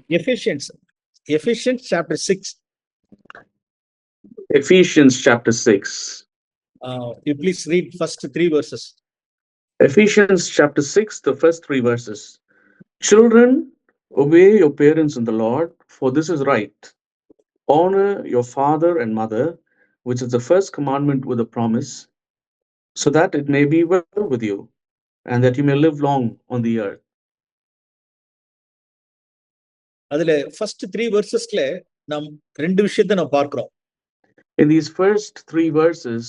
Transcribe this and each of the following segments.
Ephesians chapter 6. Ephesians chapter 6. You please read first 3 verses. Ephesians chapter 6, the first 3 verses. Children, obey your parents in the Lord, for this is right. Honor your father and mother, which is the first commandment with a promise, so that it may be well with you, and that you may live long on the earth. அதுல first 3 versesல நாம் ரெண்டு விஷயத்தை நாம் பார்க்கிறோம். In these first 3 verses,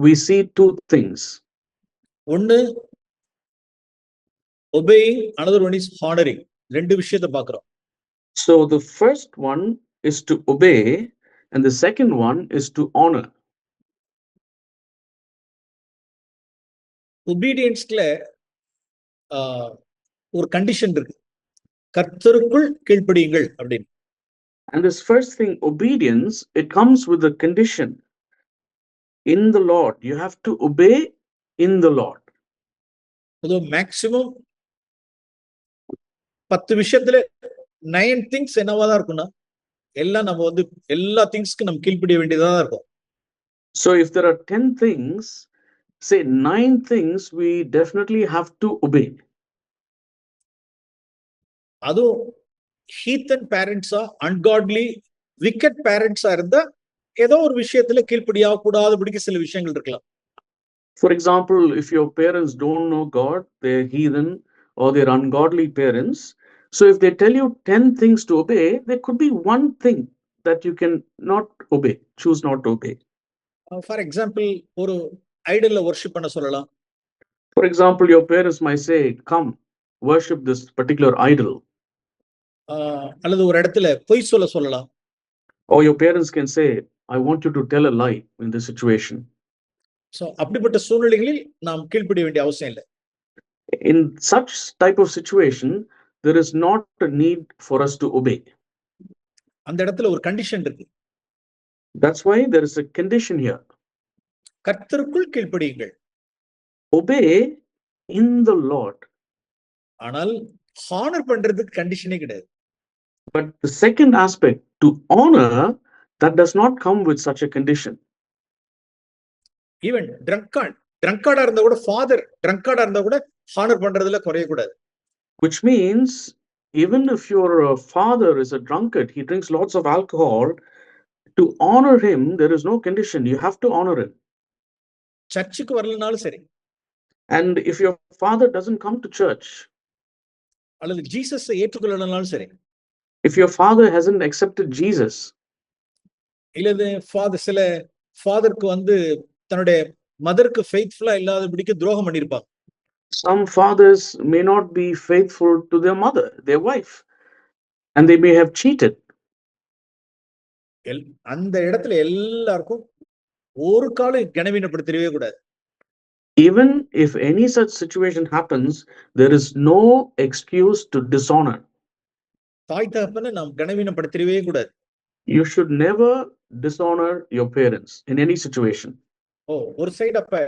we see 2 things. ஒன்னு obeying, another one is honoring. ரெண்டு விஷயத்தை பார்க்கிறோம். So the first one is to obey, and the second one is to honor. Obedience-ல ஒரு கண்டிஷன் இருக்கு. கர்த்தருக்குள் கீழ்ப்படியுங்கள் அப்படின்னு. And this first thing, obedience, it comes with a condition. In the Lord, you have to obey in the Lord. So maximum 10 விஷயத்துல 9 things என்னவாதான் இருக்கும்னா எல்லாம் நம்ம வந்து எல்லா திங்ஸ்க்கு நம்ம கீழ்ப்படிய வேண்டியதா இருக்கும். So if there are 10 things, say 9 things we definitely have to obey. அதுவும் heathen parents-ஆ ungodly wicked parents-ஆ இருந்தா ஏதோ ஒரு விஷயத்துல கீழ்ப்படியா கூடாதபடிக்கு சில விஷயங்கள் இருக்கலாம். For example, if your parents don't know God, they're heathen or they're ungodly parents. So if they tell you 10 things to obey, there could be one thing that you can not obey, choose not to obey. For example, ஒரு ஐடல்ல worship பண்ண சொல்லலாம். For example, your parents might say, come, worship this particular idol. அல்லது ஒரு இடத்துல பொய் சொல்லலாம். Or your parents can say, I want you to tell a lie in this situation. So அப்படிப்பட்ட சூழ்நிலைகளில் நாம் கீழ்ப்படிய வேண்டிய அவசியம் இல்லை. In such type of situation, there is not a need for us to obey. அந்த இடத்துல ஒரு கண்டிஷன் இருக்கு. That's why there is a condition here. கர்த்தருக்குள் கீழ்ப்படியுங்கள். Obey in the Lord. ஆனால் ஹானர் பண்றதுக்கு கண்டிஷனே கிடையாது. But the second aspect, to honor, that does not come with such a condition. Even drunkard இருந்தா கூட ஃபாதர் drunkard இருந்தா கூட honour பண்றதுல குறைய கூடாது. Which means even if your father is a drunkard, he drinks lots of alcohol, to honor him there is no condition, you have to honor him. சர்ச்சுக்கு வரலனாலும் சரி. And if your father doesn't come to church, அல்லது ஜீசஸை ஏற்றுக்கொள்ளலனாலும் சரி. if your father hasn't accepted Jesus, இல்லது சில ஃபாதருக்கு வந்து தன்னுடைய மதருக்கு ஃபெய்த்ஃபுல்லா இல்லாதபடிக்கு துரோகம் பண்ணிருப்பாங்க. Some fathers may not be faithful to their mother, their wife, and they may have cheated. அந்த இடத்துல எல்லாருக்கும் ஒரு காலம் கனவீனப்படுத்தவே கூடாது. Even if any such situation happens, there is no excuse to dishonor. தாய் தகப்பனை நாம் கனவீனப்படுத்தவே கூடாது. You should never dishonor your parents in any situation. ஒரு சைடு அப்ப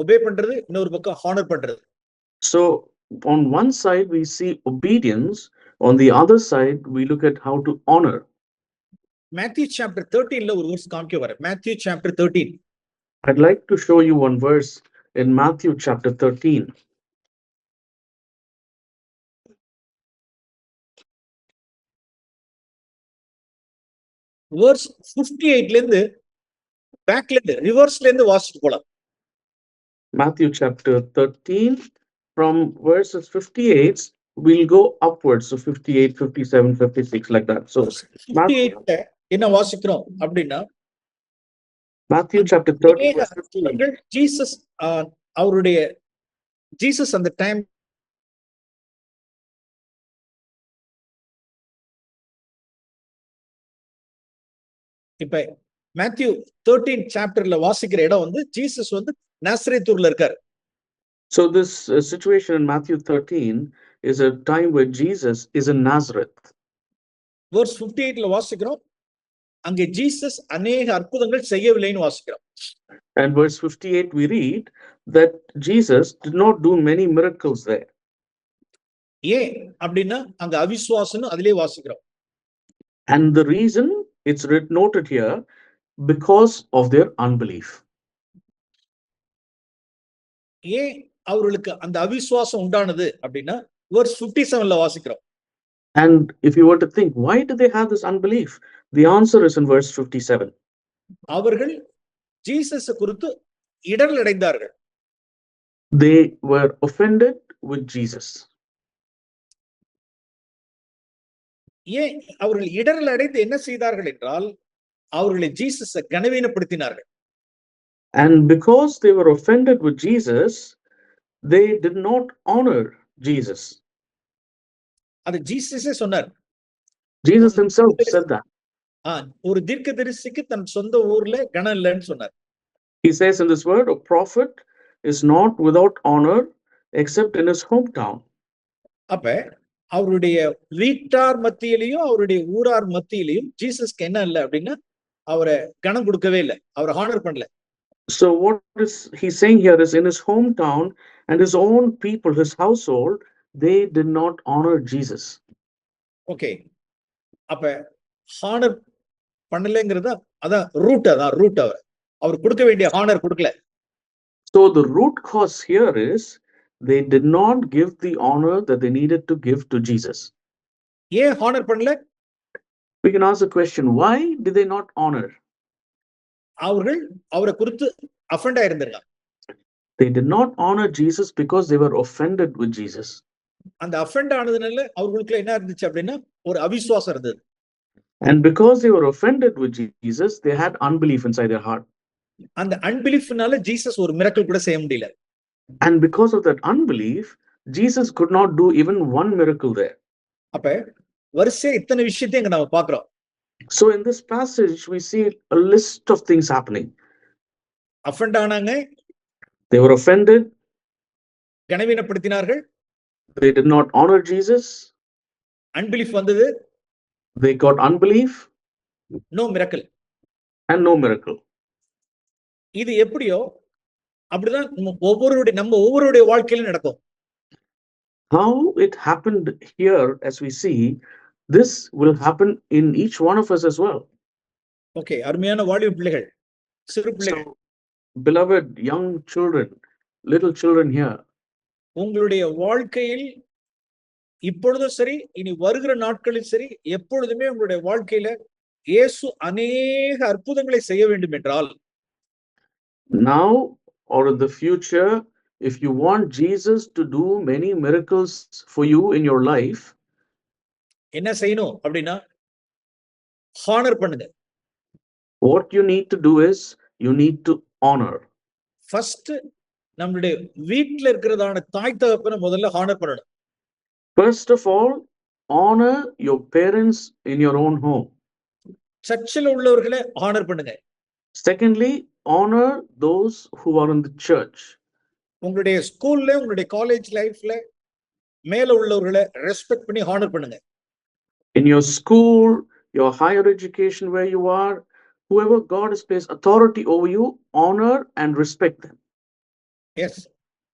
obey பண்றது, இன்னொரு பக்கம் honor பண்றது. So on one side we see obedience, on the other side we look at how to honor. Matthew chapter 13 ல ஒரு verse காமிக்க வர. Matthew chapter 13. I'd like to show you one verse in Matthew chapter 13. Verse 58 ல இருந்து பேக்ல இருந்து ரிவர்ஸ்ல இருந்து வாசிட்டு போலாம். Matthew chapter 13 from verses 58 we'll go upwards, so 58, 57, 56 like that. So 58 என்ன வாசிக்கிறோம் அப்படினா Matthew chapter 13 verse 58. ஜீசஸ் அந்த டைம் இப்ப மேத்யூ 13 சாப்டர்ல வாசிக்கிற இடம் வந்து ஜீசஸ் வந்து நாசரேத்தூர்ல இருக்காரு. So this situation in Matthew 13 is a time where Jesus is in Nazareth. Verse 58 ல வாசிக்கிறோம், அங்கே ஜீசஸ் अनेक அற்புதங்கள் செய்யவில்லைன்னு வாசிக்கிறோம். And verse 58 we read that Jesus did not do many miracles there. ஏன் அப்படின்னா அங்க அவிசுவாசம்னு அதிலே வாசிக்கிறோம். And the reason it's noted here, because of their unbelief. ஏன் அவர்களுக்கு அந்த அவிசுவாசம் உண்டானது அப்படின்னா verse 57ல வாசிக்கிறோம். And if you were to think, why do they have this unbelief? The answer is in verse 57. அவர்கள் ஜீசஸ் குறித்து இடரல் அடைந்தார்கள். They were offended with Jesus. ஏன் அவர்கள் இடரல் அடைந்து என்ன செய்தார்கள் என்றால் அவர்களை ஜீசஸை கனவீனப்படுத்தினார்கள். And because they were offended with Jesus, they did not honor Jesus. அது ஜீசஸே சொன்னார். Jesus himself said that. ஒரு தீர்க்கதரிசிக்கு தன் சொந்த ஊர்ல கனம் இல்லைன்னு சொன்னார். He says in this word, a prophet is not without honor except in his hometown. அப்ப அவருடைய வீட்டார் மத்தியிலையும் அவருடைய ஊரார் மத்தியிலையும் ஜீசஸ்க்கு என்ன இல்லை அப்படின்னா அவரை கனம் கொடுக்கவே இல்லை, அவரை ஹானர் பண்ணல. So what is he saying here is, in his hometown and his own people, his household, they did not honor Jesus. Okay, அப்ப ஹானர் பண்ணலைங்கிறத அதான் ரூட் அவர் கொடுக்க வேண்டிய ஹானர் கொடுக்கல. So the root cause here is they did not give the honor that they needed to give to Jesus. ஏன் honour பண்ணல? We can ask the question, why did they not honor? அவர்கள் அவரை குறித்து offend ஆயிருந்தாங்க. They did not honor Jesus because they were offended with Jesus. அந்த offend ஆனதுனால அவர்களுக்கு என்ன இருந்துச்சு அப்படின்னா ஒரு அவிசுவாசம் இருந்தது. And because they were offended with Jesus, they had unbelief inside their heart. அந்த அன்பிலீஃப்னால ஜீசஸ் ஒரு மிரக்கிள் கூட செய்ய முடியல. And because of that unbelief, Jesus could not do even one miracle there. அப்ப வரிசையா இத்தனை விஷயத்தை இங்க நாம பார்க்கிறோம். So in this passage, we see a list of things happening. Offend ஆனாங்க, they were offended, கனவீனப்படுத்தினார்கள், they did not honor Jesus, unbelief வந்தது, they got unbelief, no miracle, and no miracle. இது எப்படியோ அப்படிதான் நம்ம ஒவ்வொருடைய வாழ்க்கையிலும் நடக்கும். How it happened here, as we see, this will happen in each one of us as well. Okay, அருமையான வாலிப பிள்ளைகள், சிறு பிள்ளைகள், beloved young children, little children here, உங்களுடைய வாழ்க்கையில் இப்பொழுதும் சரி, இனி வருகிற நாட்களில் சரி, எப்பொழுதுமே உங்களுடைய வாழ்க்கையில இயேசு அநேக அற்புதங்களை செய்ய வேண்டும் என்றால், now or in the future, if you want Jesus to do many miracles for you in your life, என்ன செய்யணும் அப்படின்னா ஹானர் பண்ணுங்க. what you need to do is you need to honor. First நம்மளுடைய வீட்ல இருக்கிறதான தாய் தகப்பனை முதல்ல ஹானர் பண்ணணும். First of all, honor your parents in your own home. சர்ச்சில் உள்ளவர்களை ஹானர் பண்ணுங்க. Secondly, honor those who are in the church. உங்களுடைய ஸ்கூல்ல, உங்களுடைய காலேஜ் லைஃப்ல மேல உள்ளவர்களை ரெஸ்பெக்ட் பண்ணி ஹானர் பண்ணுங்க. In your school, your higher education where you are, whoever God has placed authority over you, honor and respect them. Yes,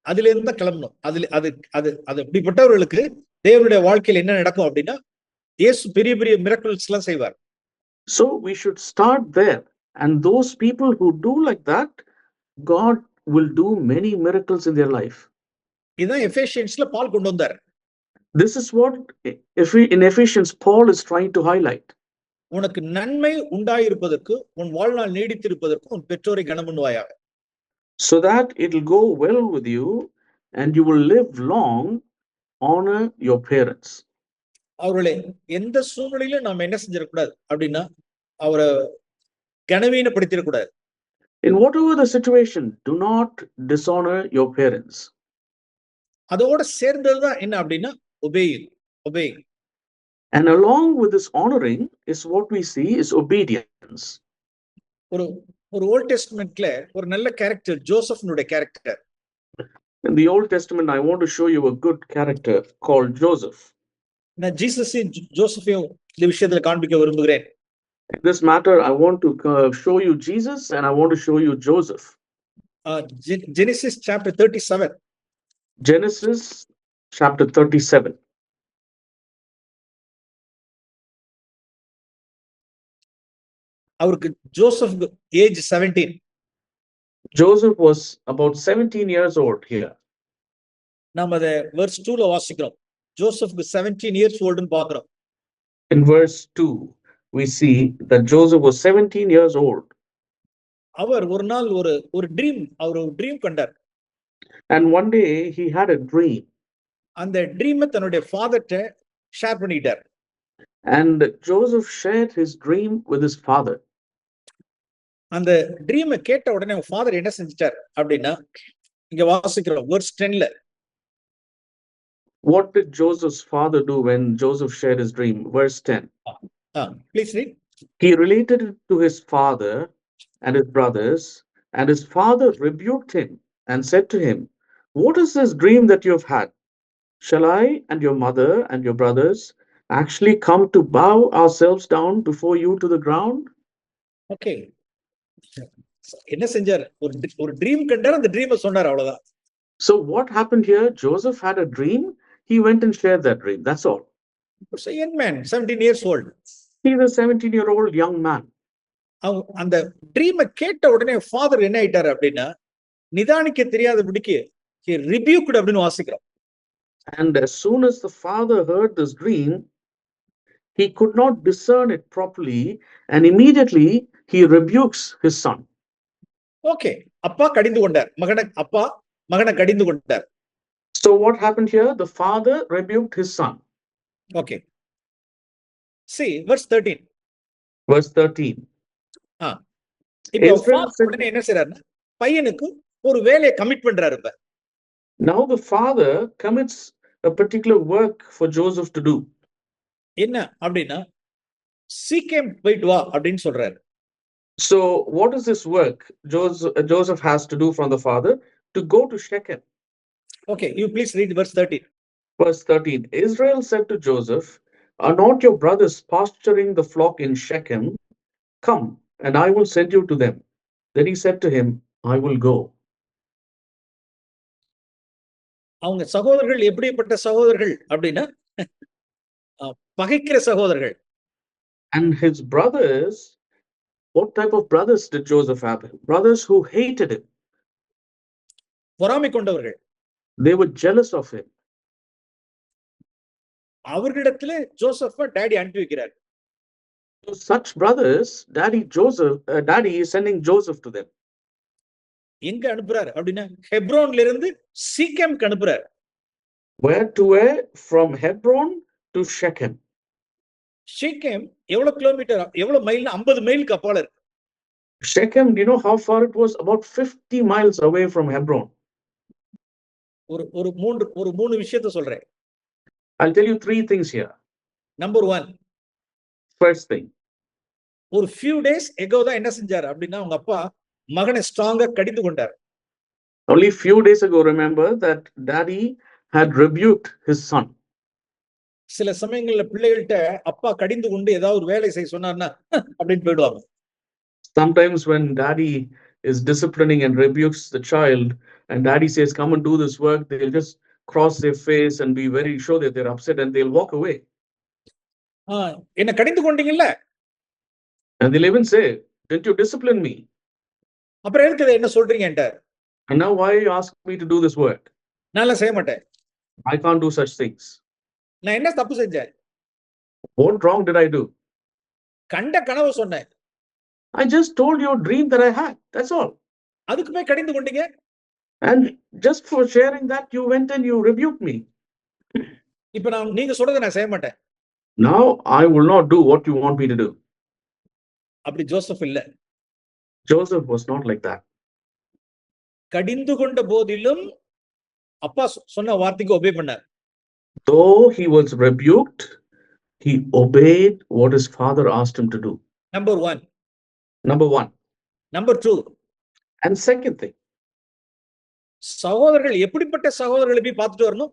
அதுல இருந்து கிளம்பணும். அது அப்படிப்பட்டவர்களுக்கு தேவனுடைய வாழ்க்கையில் என்ன நடக்கும் அப்படின்னா இயேசு பெரிய பெரிய மிரக்கிள்ஸ் எல்லாம் செய்வார். So we should start there, and those people who do like that, God will do many miracles in their life. இதான் எபேசியன்ஸ்ல பால் கொண்டு வந்தார். This is what in Ephesians Paul is trying to highlight. உனக்கு நன்மை உண்டாயிருப்பதற்கு, உன் வாழ்நாள் நீடித்திருப்பதற்கு உன் பெற்றோரை கனம் பண்ணுவாயாக. So that it will go well with you and you will live long, honor your parents. அவர்களை எந்த சூழ்நிலையிலும் நாம் என்ன செஞ்சிடக்கூடாது அப்படின்னா அவரை கனவீனப்படுத்திடக்கூடாது. In whatever the situation, do not dishonor your parents. அதோட சேர்ந்ததுதான் என்ன அப்படின்னா obeying. And along with this honoring is what we see is obedience. ஒரு ஓல்ட் டெஸ்டமென்ட்ல ஒரு நல்ல கேரக்டர் ஜோசப்னுடைய character. In the Old Testament, I want to show you a good character called Joseph. நான் ஜீசஸையும் ஜோசஃபையும் இந்த விஷயத்துல காண்பிக்க விரும்புகிறேன். In this matter, I want to show you Jesus and I want to show you Joseph. Genesis chapter 37. Genesis chapter 37. அவருக்கு Joseph age 17. Joseph was about 17 years old here. நாம அதை verse 2ல வாசிக்கிறோம். ஜோசப்க்கு 17 years oldன்னு பார்க்கிறோம். In verse 2, we see that Joseph was 17 years old. அவர் ஒரு நாள் ஒரு dream கண்டார். And one day he had a dream. அந்த ட்ரீமை தன்னுடைய ஃபாதர்ட்ட ஷேர் பண்ணிட்டார். And Joseph shared his dream with his father. அந்த ட்ரீமை கேட்ட உடனே ஃபாதர் என்ன செஞ்சிட்டார் அப்படின்னா, இங்க வாசிக்கிறோம் verse 10ல. What did Joseph's father do when Joseph shared his dream? Verse 10. Please read. He related it to his father and his brothers, and his father rebuked him and said to him, "What is this dream that you have had? Shall I and your mother and your brothers actually come to bow ourselves down before you to the ground?" Okay. என்ன செஞ்சார்? ஒரு dream கண்டார், அந்த ட்ரீமை சொன்னார், அவ்வளவுதான். So what happened here? Joseph had a dream. He went and shared that dream. That's all. It's a young man, 17 years old. He's a 17-year-old young man. அந்த ட்ரீமை கேட்ட உடனே ஃபாதர் என்ன ஆயிட்டாரு அப்படின்னா, நிதானிக்க தெரியாதபடிக்கு he rebuked அப்படின்னு வாசிக்கிறோம். And as soon as the father heard this dream, he could not discern it properly, and immediately he rebukes his son. Okay, அப்பா கடிந்து கொண்டார், மகனை கடிந்து கொண்டார். So what happened here? The father rebuked his son. Okay. See verse 13. Verse 13. இப்போ உடனே என்ன செய்றாருன்னா, பையனுக்கு ஒரு வேலையை கமிட் பண்றாரு. இப்ப Now the father commits a particular work for Joseph to do. என்ன அப்படின்னா, சீக்கேம் போயிட்டு வா அப்படின்னு சொல்றாரு. So what is this work Joseph has to do from the father? To go to Shechem. Okay, you please read verse 13. Verse 13. Israel said to Joseph, "Are not your brothers pasturing the flock in Shechem? Come, and I will send you to them." Then he said to him, "I will go." அவங்க சகோதரர்கள் எப்படிப்பட்ட சகோதரர்கள் அப்படின்னா, பகைக்கிற சகோதரர்கள். And his brothers, what type of brothers did Joseph have? Brothers who hated him. பொறாமை கொண்டவர்கள். They were jealous of him. அவர்களிடத்திலே ஜோசப்ப daddy அனுப்பி வைக்கிறார். So such brothers, daddy is sending Joseph to them. எங்க அனுப்புறாரு அப்படின்னா, ஹெப்ரோன்ல இருந்து சீக்கேம்க்கு அனுப்புறாரு. Where to where? From Hebron to Shechem. சீக்கேம் எவ்வளவு கிலோமீட்டர், எவ்வளவு மைல்? 50 மைலுக்கு அப்பால இருக்கு. Shechem, do you know how far it was? About 50 miles away from Hebron. ஒரு மூணு விஷயத்தை சொல்றேன். I'll tell you 3 things here. Number 1. First thing. ஒரு few days ago தான் என்ன செஞ்சாரு அப்படின்னா, அவங்க அப்பா மகனை ஸ்ட்ராங்கா கடிந்து கொண்டார். Only few days ago, remember that daddy had rebuked his son. சில சமயங்கள்ல பிள்ளைகள்கிட்ட அப்பா கடிந்து கொண்டு ஏதாவது ஒரு வேலை செய்ய சொன்னார்னா அப்படின்னு போயிடுவாங்க. Sometimes when daddy is disciplining and rebukes the child, and daddy says, "Come and do this work," they'll just cross their face and be very sure that they're upset, and they'll walk away. என்ன கடிந்து கொண்டீங்கல்ல? And they'll even say, "Didn't you discipline me? அப்புறம் எதுக்கு என்ன சொல்றீங்கன்ட்ட? And now why you ask me to do this work? நான் செய்ய மாட்டேன். I can't do such things." நான் என்ன தப்பு செஞ்சேன்? What wrong did I do? கண்ட கனவு சொன்னேன். I just told you a dream that I had. That's all. அதுக்கு போய் கடிந்து கொண்டீங்க. And just for sharing that, you went and you rebuked me. இப்ப நீங்க சொல்றதை நான் செய்ய மாட்டேன். Now I will not do what you want me to do. அப்படி ஜோசப் இல்ல. Joseph was not like that. கடிந்து கொண்ட போதிலும் அப்பா சொன்ன வார்த்தைக்கு ஒபே பண்ணார். Though he was rebuked, he obeyed what his father asked him to do. Number 1. Number 2. And second thing. சகோதரர்கள் எப்படிப்பட்ட சகோதரர்களை போய் பார்த்துட்டு வரணும்?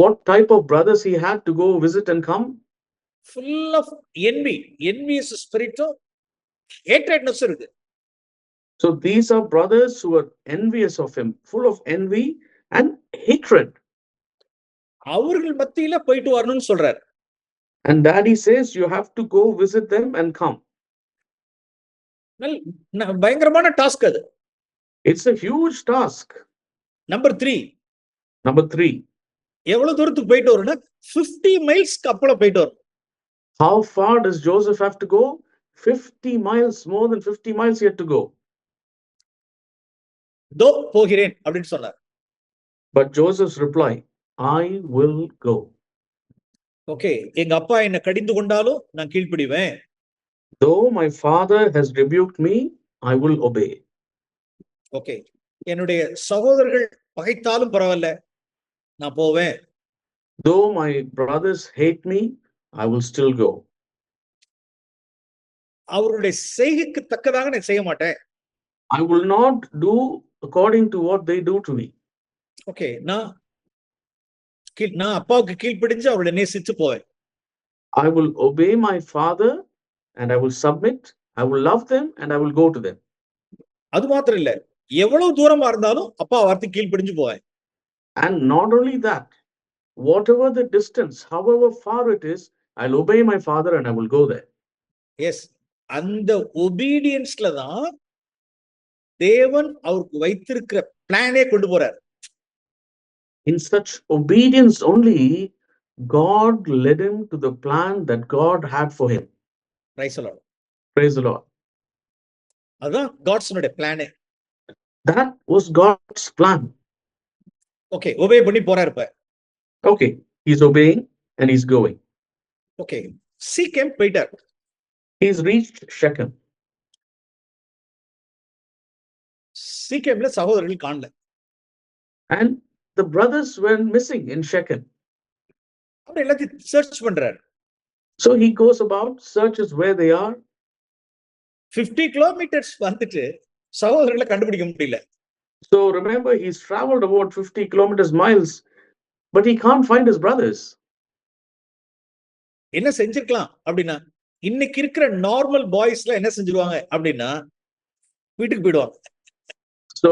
What type of brothers he had to go visit and come? Full of envious spirit, hatredness இருக்கு. So these are brothers who are envious of him, full of envy and hatred. அவர்கள் மத்தியில போயிட்டு வரணும்னு சொல்றாரு. And daddy says you have to go visit them and come. பயங்கரமான task அது. It's a huge task. Number 3, Number 3, எவ்வளவு தூரத்துக்கு போயிட்டு வரும்னா 50 மைல்ஸ் கப்பல போயிட்டு வரும். how far does Joseph have to go? 50 miles, more than 50 miles yet to go. தோ போகிறேன் அப்படின்னு சொன்னார். But Joseph's reply, I will go. Okay, எங்க அப்பா என்ன கடிந்து கொண்டாலும் நான் கீழ்ப்படிவேன். Though my father has rebuked me, I will obey. Okay, என்னுடைய சகோதரர்கள் பகைத்தாலும் பரவாயில்ல, நான் போவேன். Though my brothers hate me, I will still go. அவருடைய செய்கைக்கு தக்கதாக நான் செய்ய மாட்டேன். I will not do according to what they do to me. Okay, நான் அப்பாவுக்கு கீழ்ப்படிஞ்சு அவளை நேசித்து போவேன். I will obey my father and I will submit. I will love them and I will go to them. அது மாத்திரம் இல்ல, எவ்வளவு தூரமா இருந்தாலும் அப்பா வார்த்தை கீழ்ப்படிஞ்சு போவேன். And not only that, whatever the distance, however far it is, I'll obey my father and I will go there. Yes, அந்த ஒபீடியன்ஸ்ல தான் தேவன் அவருக்கு வைத்திருக்கிற பிளானே கொண்டு போறார். In such obedience only, God led him to the plan that God had for him. Praise the Lord. Praise the Lord. அதான் காட்ஸ்னுடைய பிளானே. That was God's plan. Okay, obey பண்ணி போறாரு இப்ப. Okay, he's obeying and he's going. Okay, Shechem போயிட்டார். He's reached Shechem. சீக்கேம்ல சகோதரர்கள் காணல. And the brothers were missing in Shechem. அவர் எல்லாத்தையும் search பண்றாரு. So he goes about, searches where they are. 50 kilometres வந்துட்டு சகோதரர்களை கண்டுபிடிக்க முடியல. So remember, he's traveled about 50 kilometers miles, but he can't find his brothers. என்ன செஞ்சிருக்கலாம் அப்படின்னா, இன்னைக்கு இருக்கிற நார்மல் பாய்ஸ்ல என்ன செஞ்சிருவாங்க அப்படின்னா வீட்டுக்கு போயிடுவாங்க. So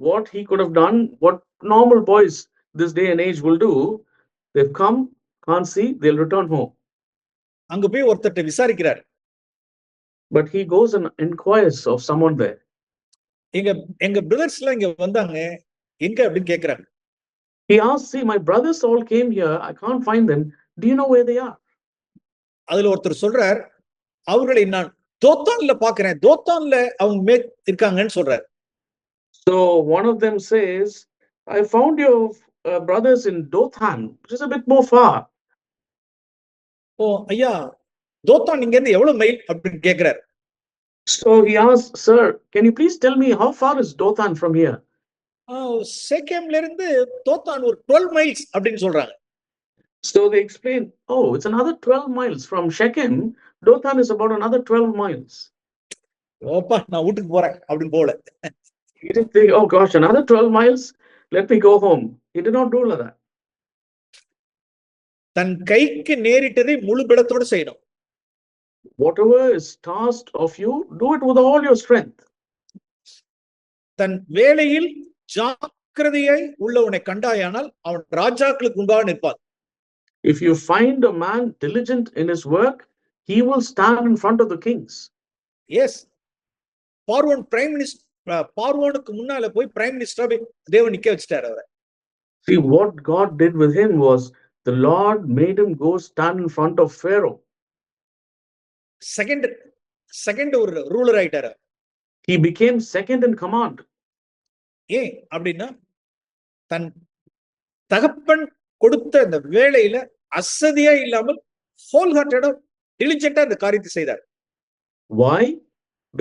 what he could have done, what normal boys this day and age will do, they've come, can't see, they'll return home. அங்க போய் ஒருத்தர்ட்ட விசாரிக்கிறார். But he goes and inquires of someone there. எங்க brothers எல்லாம் இங்க வந்தாங்க, எங்க அப்படின்னு கேக்குறாங்க. He asks, see, my brothers all came here, I can't find them. Do you know where they are? அதுல ஒருத்தர் சொல்றார், அவர்களை நான் தோத்தான்ல பாக்குறேன், தோத்தான்ல அவங்க இருக்காங்கன்னு சொல்றாரு. So one of them says, I found your brothers in Dothan, which is a bit more far. ஓ ஐயா, தோத்தான் இங்க இருந்து எவ்வளவு மைல் அப்படின்னு கேக்குறாரு. So he asks, sir, can you please tell me how far is Dothan from here? சேக்கேம்ல இருந்து தோத்தான் ஒரு 12 miles அப்படின்னு சொல்றாங்க. So they explain, oh, it's another 12 miles from Shechem. Dothan is about another 12 miles. ஓப்பா, நான் வீட்டுக்கு போறேன் அப்படின்னு போல. He didn't think, oh gosh, another 12 miles, let me go home. He did not do like that. தன் கைக்கு நேரிட்டதை முழு பலத்தோடு செய்யணும். Whatever is tasked of you, do it with all your strength. தன் வேலையில் ஜாக்கிரதையாய் உள்ளவனை கண்டாயானால் அவன் ராஜாக்களுக்கு முன்பாக நிற்பான். If you find a man diligent in his work, he will stand in front of the kings. Yes. பார்வோனுக்கு முன்னால போய் பிரைம் மினிஸ்டரா தேவன் நிக்க வச்சிட்டாரு அவரை. See, what God did with him was the Lord made him go stand in front of Pharaoh. Second ஒரு ruler ஆயிட்டாரு. He became second in command. ஏன் அப்படின்னா, தன் தகப்பன் கொடுத்த அந்த வேலையில அசதியா இல்லாமல் ஹோல் ஹார்ட்டடா டிலிஜென்ட்டா இந்த காரியத்தை செய்தார். Why?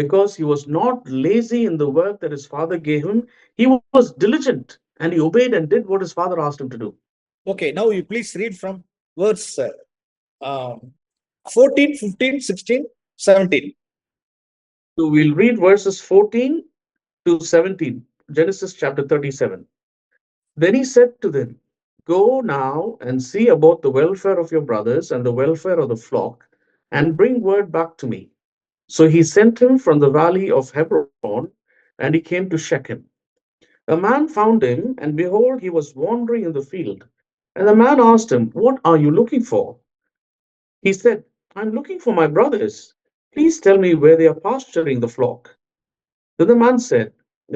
Because he was not lazy in the work that his father gave him. He was diligent and he obeyed and did what his father asked him to do. Okay, now you please read from verse 14, 15, 16, 17. So we'll read verses 14 to 17, Genesis chapter 37. Then he said to them, go now and see about the welfare of your brothers and the welfare of the flock, and bring word back to me. So he sent him from the valley of Hebron, and he came to Shechem. A man found him, and behold, he was wandering in the field. And the man asked him, what are you looking for? He said, I'm looking for my brothers. Please tell me where they are pasturing the flock. Then the man said,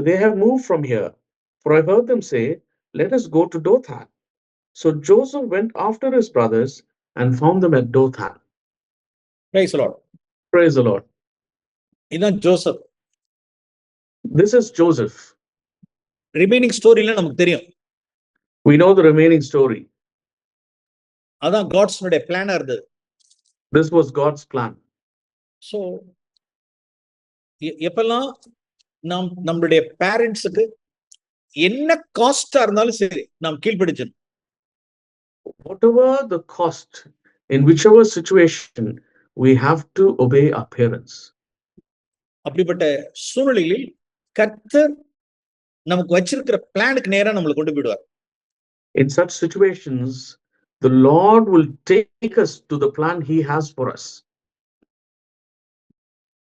They have moved from here, for I heard them say, Let us go to Dothan. So Joseph went after his brothers and found them at Dothan. Praise the Lord. Praise the Lord. இதுதான் Joseph. This is Joseph. Remaining ஸ்டோரியில நமக்கு தெரியும். We know the remaining story. அதான் காட்ஸ்னுடைய பிளானா இருந்தது. This was God's plan. So எப்பெல்லாம் நாம் நம்மளுடைய பேரண்ட்ஸுக்கு என்ன காஸ்டா இருந்தாலும் சரி நாம் கீழ்ப்படிச்சணும். Whatever the cost, in whichever situation, we have to obey our parents. அப்படிப்பட்ட சூழ்நிலையில் கர்த்தர் நமக்கு வச்சிருக்கிற பிளானுக்கு நேரா நம்மளை கொண்டு போயிடுவார். In such situations, the Lord will take us to the plan He has for us.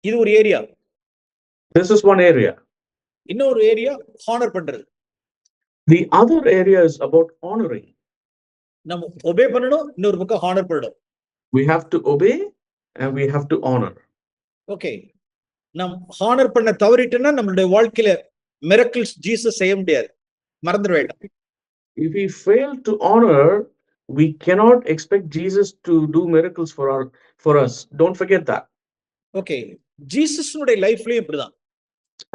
இது ஒரு area. This is one area. இன்னொரு ஏரியா ஹானர் பண்றது. The other area is about honoring. நம்ம ஒபே பண்ணணும், இன்னொரு பக்கம் ஹானர் பண்ணணும். We have to obey and we have to honor. Okay, நாம் ஹானர் பண்ண தவறிட்டோம்னா நம்மளுடைய வாழ்க்கையில மிரக்கிள்ஸ் ஜீசஸ் செய்ய முடியாது. மறந்துட வேண்டாம். If we fail to honor, we cannot expect Jesus to do miracles for us. Don't forget that. Okay, ஜீசஸ்னுடைய லைஃப்லயும் இப்படிதான்.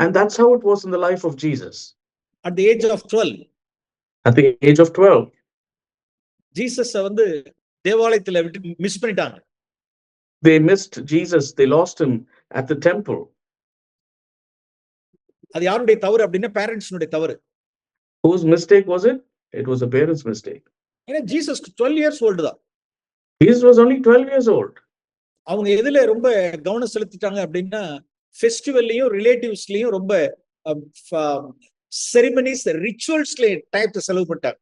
And that's how it was in the life of Jesus. At the age of 12. At the age of 12. Jesus வந்து தேவாலயத்துல விட்டு miss பண்ணிட்டாங்க. They missed Jesus. They lost him at the temple. அது யாருடைய தவறு அப்படின்னா பேரண்ட்ஸ்னுடைய தவறு. Whose mistake was it? It was a parent's mistake. ஏன்னா Jesus 12 years old தான். Jesus was only 12 years old. அவங்க எதுல ரொம்ப கவனம் செலுத்திட்டாங்க அப்படின்னா ஃபெஸ்டிவல்லையும் ரிலேட்டிவ்ஸ்லயும் ரொம்ப செரிமனிஸ் ரிச்சுவல்ஸ்ல டைப் செலவு பண்ணிட்டாங்க.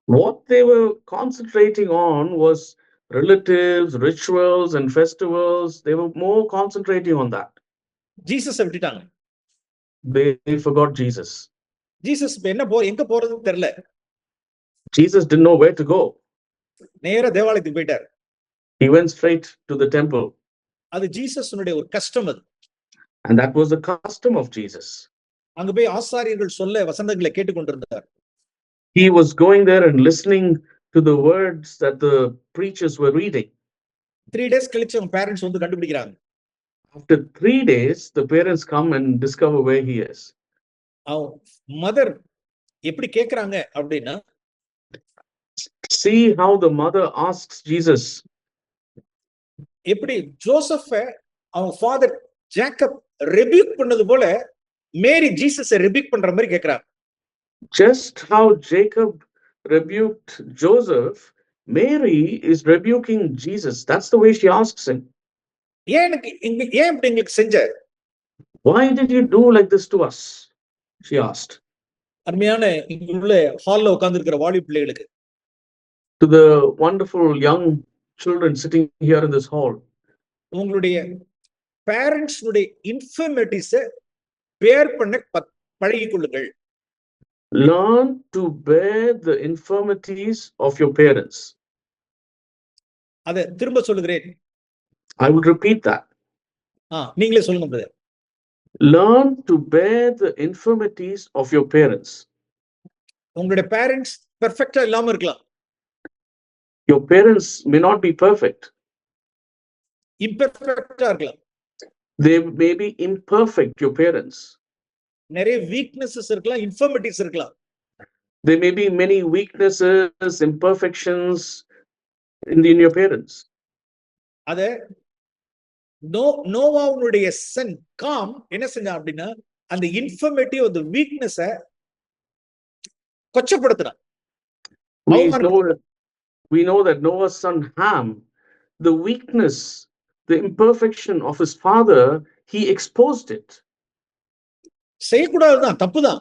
What they were concentrating on was relatives, rituals and festivals. They were more concentrating on that. Jesus விட்டுட்டாங்க. They forgot Jesus. ஜீசஸ் எங்க போறதுன்னு தெரியல. Jesus didn't know where to go. நேரா தேவாலயத்துக்கு போயிட்டார். He went straight to the temple. அது ஜீசஸ்னுடைய ஒரு கஷ்டம் அது. And that was the custom of Jesus. அங்க போய் ஆசாரியர்கள் சொல்ல வசனங்களை கேட்டுக்கொண்டிருந்தார். He was going there and listening to the words that the preachers were reading. 3 days கழிச்சு அவங்க பேரண்ட்ஸ் வந்து கண்டுபிடிக்கிறாங்க. After 3 days, the parents come and discover where he is. Mother எப்படி கேக்குறாங்க அப்படின்னா, see how the mother asks Jesus. எப்படி Joseph அவங்க father Jacob rebuke பண்ணது போல மேரி ஜீசஸை ரெபியூக் பண்ற மாதிரி கேக்குறாங்க. Just how Jacob rebuked Joseph, Mary is rebuking Jesus. That's the way she asks him. ஏன் இப்படி எங்களுக்கு செஞ்ச? Why did you do like this to us? She asked. அருமையான இங்குள்ள ஹால்ல உட்கார்ந்திருக்கிற வாலிப பிள்ளைகளுக்கு, to the wonderful young children sitting here in this hall, உங்களுடைய பேரண்ட்ஸ் உடைய இன்ஃபர்மிட்டிஸை பேர் பண்ண பழகிக் கொள்ளுங்கள். learn to bear the infirmities of your parents. அதை திரும்ப சொல்லுகிறேன். I would repeat that. நீங்களே சொல்லுங்க brother. learn to bear the infirmities of your parents. உங்களுடைய பேரண்ட்ஸ் பெர்ஃபெக்ட்டா இல்லாம இருக்கலாம். Your parents may not be perfect. imperfectா இருக்கலாம். They may be imperfect, your parents. நிறைய வீக்னஸஸ் இருக்கலாம், இன்ஃபர்மிட்டிஸ் இருக்கலாம். There may be many weaknesses, imperfections in your parents. அத நோவாவுடைய Sun com என்ன செஞ்சா அப்படின்னா அந்த இன்ஃபர்மிட்டி ஆஃப் தி வீக்னஸை கொச்சப்படுத்தினான். We know that Noah's son Ham, the weakness, the imperfection of his father, he exposed it. செய்யக்கூடாதுதான், தப்புதான்.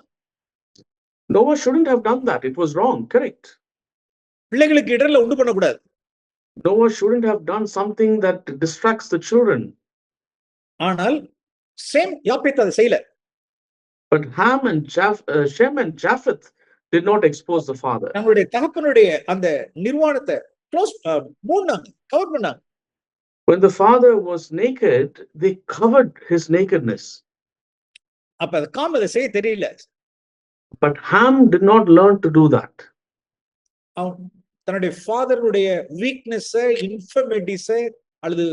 Noah shouldn't have done that. It was wrong, correct? பிள்ளைகளுக்கு இடர்ல உண்டு பண்ணக்கூடாது. Noah shouldn't have done something that distracts the children. ஆனால் same யாப்பேத் அதை செய்யல. But Shem and Japheth did not expose the father. நம்மளுடைய தகப்பனுடைய அந்த நிர்வாணத்தை க்ளோஸ் மூடினாங்க, கவர் பண்ணாங்க. When the father was naked, they covered his nakedness. அப்ப அதை அதை செய்ய தெரியல. But Ham did not learn to do that. அவன் தன்னுடைய ஃபாதருடைய வீக்னஸ், இன்ஃபர்மிட்டிஸ் அல்லது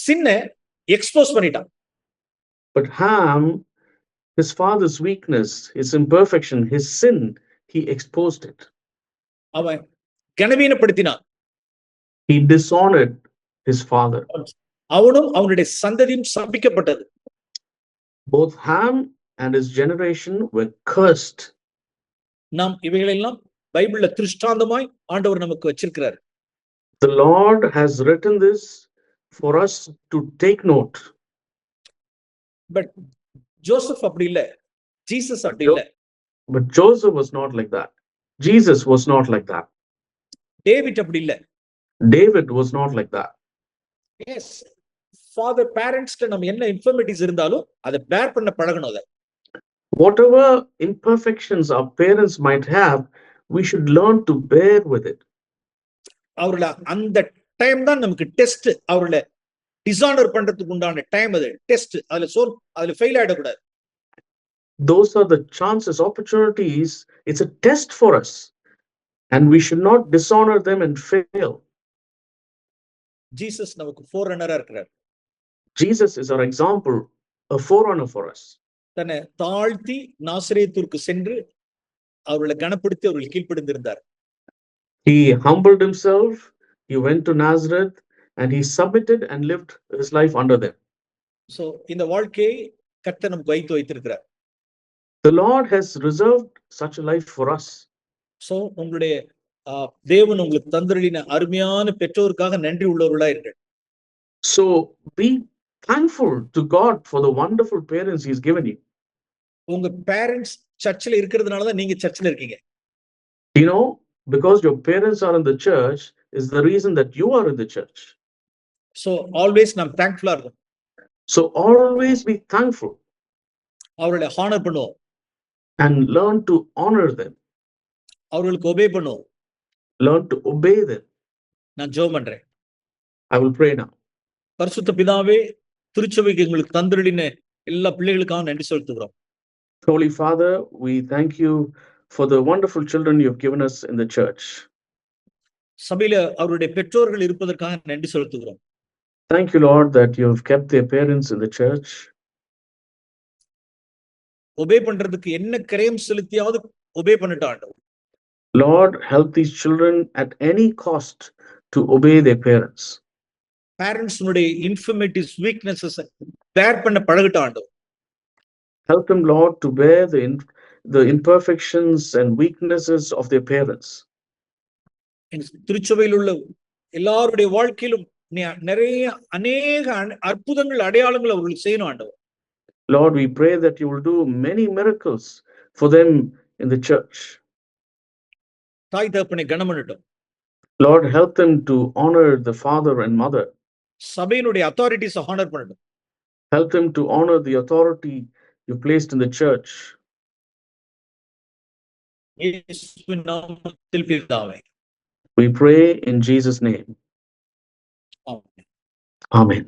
சின்ன எக்ஸ்போஸ் பண்ணிட்டான். But Ham, his father's weakness, his imperfection, his sin, he exposed it. அவன் கனவீனப்படுத்தினான். He dishonored his father. அவனும் அவனுடைய சந்ததியும் சபிக்கப்பட்டது. Both Ham and his generation were cursed. நாம் இவைகளெல்லாம் பைபிள்ல திருஷ்டாந்தமாய் ஆண்டவர் நமக்கு வச்சிருக்கிறார். The Lord has written this for us to take note. But Joseph அப்படி இல்ல, ஜீசஸ் அப்படி இல்ல. But Joseph was not like that. Jesus was not like that. David அப்படி இல்ல. David was not like that. Yes, father பேரண்ட்ஸ்க்கு நம்ம என்ன infirmities இருந்தாலும் அதை பேர் பண்ண பழகணும். அதை whatever imperfections our parents might have, we should learn to bear with it. அவர்கள அந்த டைம் தான் நமக்கு டெஸ்ட். அவர்கள டிசானர் பண்றதுக்கு உண்டான டைம். அது டெஸ்ட். அதுல ஃபெயில் ஆயிடக்கூடாது. Those are the chances, opportunities. It's a test for us, and we should not dishonor them and fail. Jesus நமக்கு ஃபோர்ரன்னரா இருக்கிறார். Jesus is our example, a forerunner for us. தன்னை தாழ்த்தி நாசரேத்துக்கு சென்று அவர்களை கனப்படுத்தி அவர்கள் கீழ்ப்படிந்திருந்தார். He humbled himself, he went to Nazareth, and he submitted and lived his life under them. So இந்த வாழ்க்கையை கர்த்தர் நமக்கு வைத்திருக்கிறார். The Lord has reserved such a life for us. So உங்களுடைய தேவன் உங்களுக்கு தந்தருளின அருமையான பெற்றோருக்காக நன்றி உள்ளவர்களா இருங்கள். So be thankful to God for the wonderful parents he's given you. உங்க பேரண்ட்ஸ் சர்ச்சில் இருக்கிறதுனால தான் நீங்க சர்ச்சில் இருக்கீங்க. You know, because your parents are in the church is the reason that you are in the church. So always நாம் thankful இருக்கணும். So always be thankful. அவர்களை ஹானர் பண்ணுவோம். And learn to honor them. அவர்களுக்கு obey பண்ணுவோம். Learn to obey them. நான் ஜெபம் பண்றேன். I will pray now. பரிசுத்த பிதாவே, திருச்சபைக்கு எங்களுக்கு தந்தருளின எல்லா பிள்ளைகளுக்காக நன்றி செலுத்துகிறோம். Holy Father, we thank you for the wonderful children you have given us in the church. சபையில அவருடைய பெற்றோர்கள் இருப்பதற்காக நன்றி செலுத்துகிறோம். Thank you, Lord, that you have kept their parents in the church. obey பண்றதுக்கு என்ன கிரயம் செலுத்தியாவது obey பண்ணிட்டாங்க. Lord, help these children at any cost to obey their parents. Parents உடைய infirmities, weaknesses bear பண்ண பழகிட்டாங்க. Help them, Lord, to bear the imperfections and weaknesses of their parents. திருச்சபையில் உள்ள எல்லாருடைய வாழ்க்கையிலும் நிறைய அநேக அற்புதங்கள் அடையாளங்கள் அவர்களுக்கு செய்யணும் ஆண்டவர். Lord, we pray that you will do many miracles for them in the church. தாய் தகப்பனை கனம் பண்ணட்டும். Lord, help them to honor the father and mother. சபையினுடைய அத்தாரிட்டிஸ் ஹானர் பண்ணட்டும். Help them to honor the authority you placed in the church. இயேசுவின் நாமத்தில் பிதாவே. We pray in Jesus' name. Amen. Amen.